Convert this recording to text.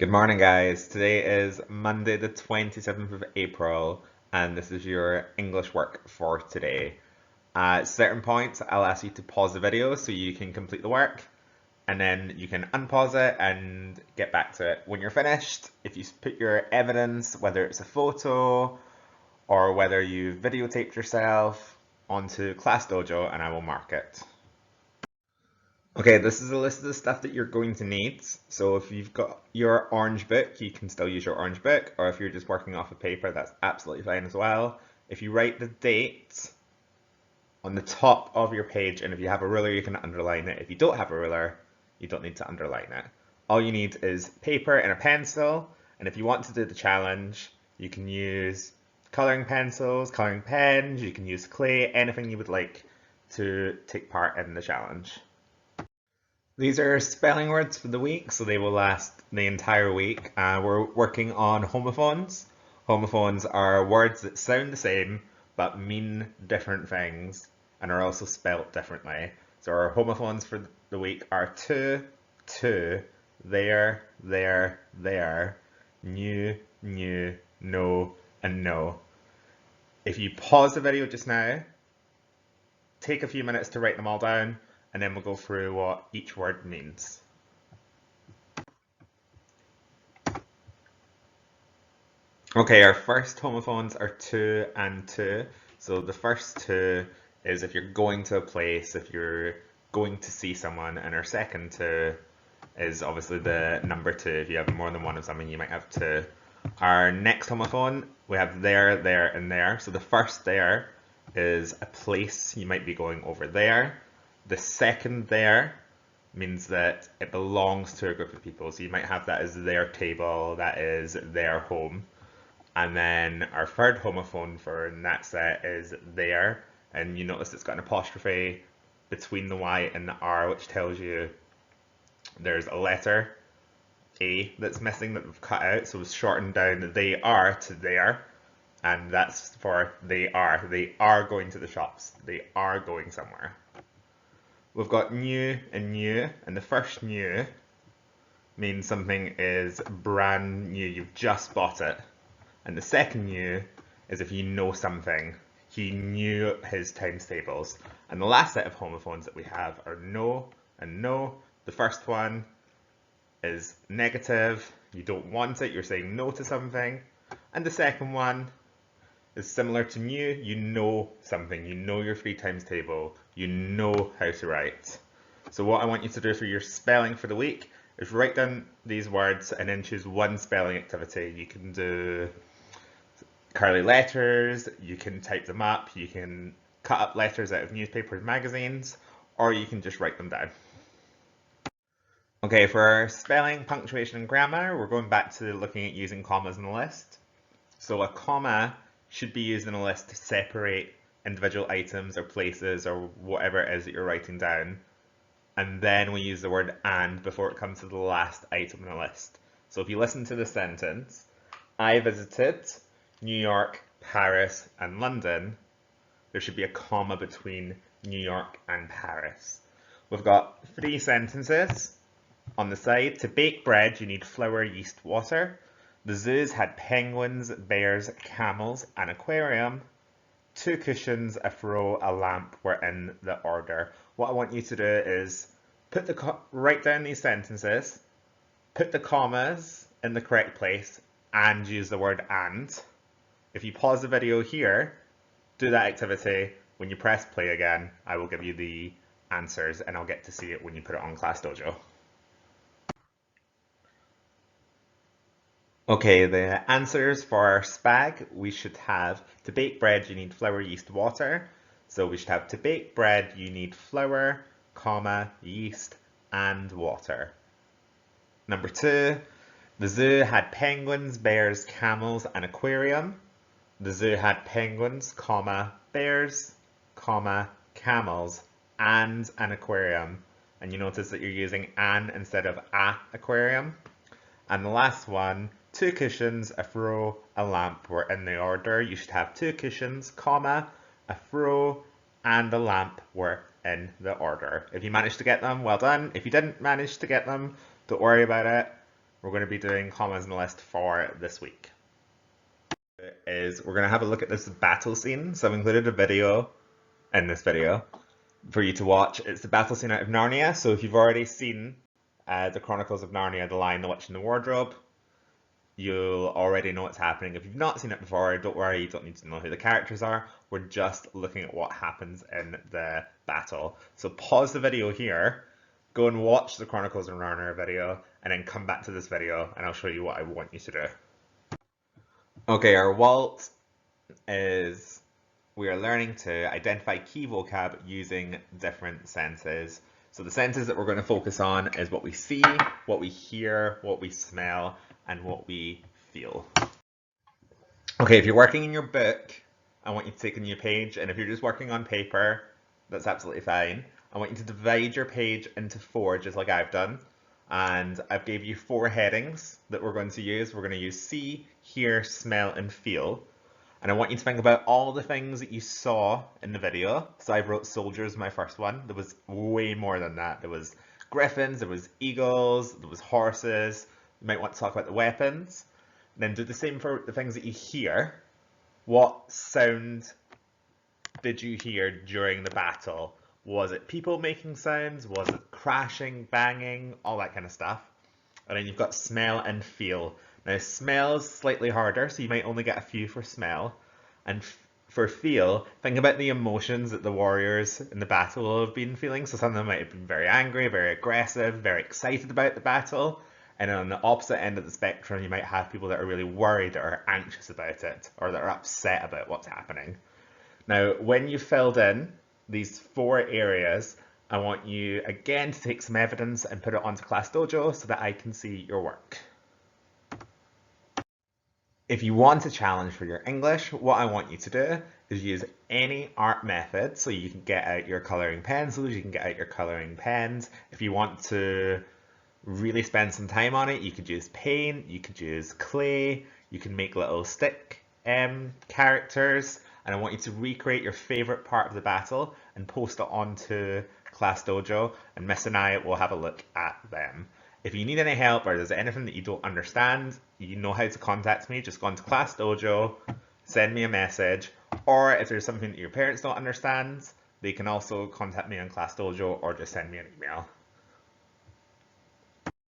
Good morning, guys. Today is Monday, the 27th of April, and this is your English work for today. At certain points, I'll ask you to pause the video so you can complete the work, and then you can unpause it and get back to it when you're finished. If you put your evidence, whether it's a photo or whether you videotaped yourself, onto Class Dojo, and I will mark it. Okay, this is a list of the stuff that you're going to need. So if you've got your orange book, you can still use your orange book, or if you're just working off a paper, that's absolutely fine as well. If you write the date on the top of your page, and if you have a ruler, you can underline it. If you don't have a ruler, you don't need to underline it. All you need is paper and a pencil, and if you want to do the challenge, you can use coloring pencils, coloring pens, you can use clay, anything you would like to take part in the challenge. These are spelling words for the week, so they will last the entire week. We're working on homophones. Homophones are words that sound the same but mean different things and are also spelt differently. So our homophones for the week are to, there, new, no, and no. If you pause the video just now, take a few minutes to write them all down, and then we'll go through what each word means. Okay, our first homophones are to and to. So the first to is if you're going to a place, if you're going to see someone, and our second to is obviously the number two. If you have more than one of something, you might have two. Our next homophone, we have there, and there. So the first there is a place, you might be going over there. The second there means that it belongs to a group of people. So you might have that as their table, that is their home. And then our third homophone for in that set is there. And you notice it's got an apostrophe between the Y and the R, which tells you there's a letter, A, that's missing that we've cut out. So it's shortened down they are to there. And that's for they are. They are going to the shops. They are going somewhere. We've got new, and the first new means something is brand new, you've just bought it. And the second new is if you know something. He knew his times tables. And the last set of homophones that we have are no and no. The first one is negative, you don't want it, you're saying no to something. And the second one is similar to new, you know something, you know your three times table, you know how to write. So what I want you to do for your spelling for the week is write down these words and then choose one spelling activity. You can do curly letters, you can type them up, you can cut up letters out of newspapers and magazines, or you can just write them down. Okay, for our spelling, punctuation, and grammar, we're going back to looking at using commas in a list. So a comma should be used in a list to separate individual items or places or whatever it is that you're writing down. And then we use the word and before it comes to the last item in the list. So if you listen to the sentence, I visited New York, Paris, and London, there should be a comma between New York and Paris. We've got three sentences on the side. To bake bread, you need flour, yeast, water. The zoos had penguins, bears, camels, an aquarium. Two cushions, a throw, a lamp were in the order. What I want you to do is write down these sentences, put the commas in the correct place, and use the word and. If you pause the video here, do that activity. When you press play again, I will give you the answers and I'll get to see it when you put it on Class Dojo. Okay, the answers for our spag, we should have to bake bread you need flour, yeast, water. So we should have to bake bread you need flour, comma, yeast, and water. Number two, the zoo had penguins, bears, camels, and aquarium. The zoo had penguins, comma, bears, comma, camels, and an aquarium. And you notice that you're using an instead of a aquarium. And the last one, two cushions, a throw, a lamp were in the order. You should have two cushions, comma, a throw, and a lamp were in the order. If you managed to get them, well done. If you didn't manage to get them, don't worry about it. we're going to be doing commas in the list for this week. Is we're going to have a look at this battle scene. So I've included a video in this video for you to watch. It's the battle scene out of Narnia. So if you've already seen the Chronicles of Narnia, The Lion, the Witch, and the Wardrobe, you'll already know what's happening. If you've not seen it before, don't worry, you don't need to know who the characters are. We're just looking at what happens in the battle. So pause the video here, go and watch the Chronicles of Narnia video, and then come back to this video and I'll show you what I want you to do. Okay, our Walt is we are learning to identify key vocab using different senses. So the senses that we're going to focus on is what we see, what we hear, what we smell, and what we feel. Okay, if you're working in your book, I want you to take a new page, and if you're just working on paper, that's absolutely fine. I want you to divide your page into 4, just like I've done. And I've gave you 4 headings that we're going to use. We're going to use see, hear, smell, and feel. And I want you to think about all the things that you saw in the video. So I wrote soldiers, my first one. There was way more than that. There was griffins, there was eagles, there was horses. You might want to talk about the weapons. And then do the same for the things that you hear. What sound did you hear during the battle? Was it people making sounds? Was it crashing, banging, all that kind of stuff? And then you've got smell and feel. Now smell's slightly harder, so you might only get a few for smell. And for feel, think about the emotions that the warriors in the battle will have been feeling. So some of them might have been very angry, very aggressive, very excited about the battle. And on the opposite end of the spectrum, you might have people that are really worried or anxious about it, or that are upset about what's happening. Now, when you've filled in these 4 areas, I want you again to take some evidence and put it onto Class Dojo so that I can see your work. If you want a challenge for your English, what I want you to do is use any art method. So you can get out your coloring pencils, you can get out your coloring pens. If you want to really spend some time on it, you could use paint, you could use clay, you can make little stick characters, and I want you to recreate your favorite part of the battle and post it onto Class Dojo, and Miss and I will have a look at them. If you need any help or there's anything that you don't understand, you know how to contact me. Just go onto Class Dojo, send me a message, or if there's something that your parents don't understand, they can also contact me on Class Dojo or just send me an email.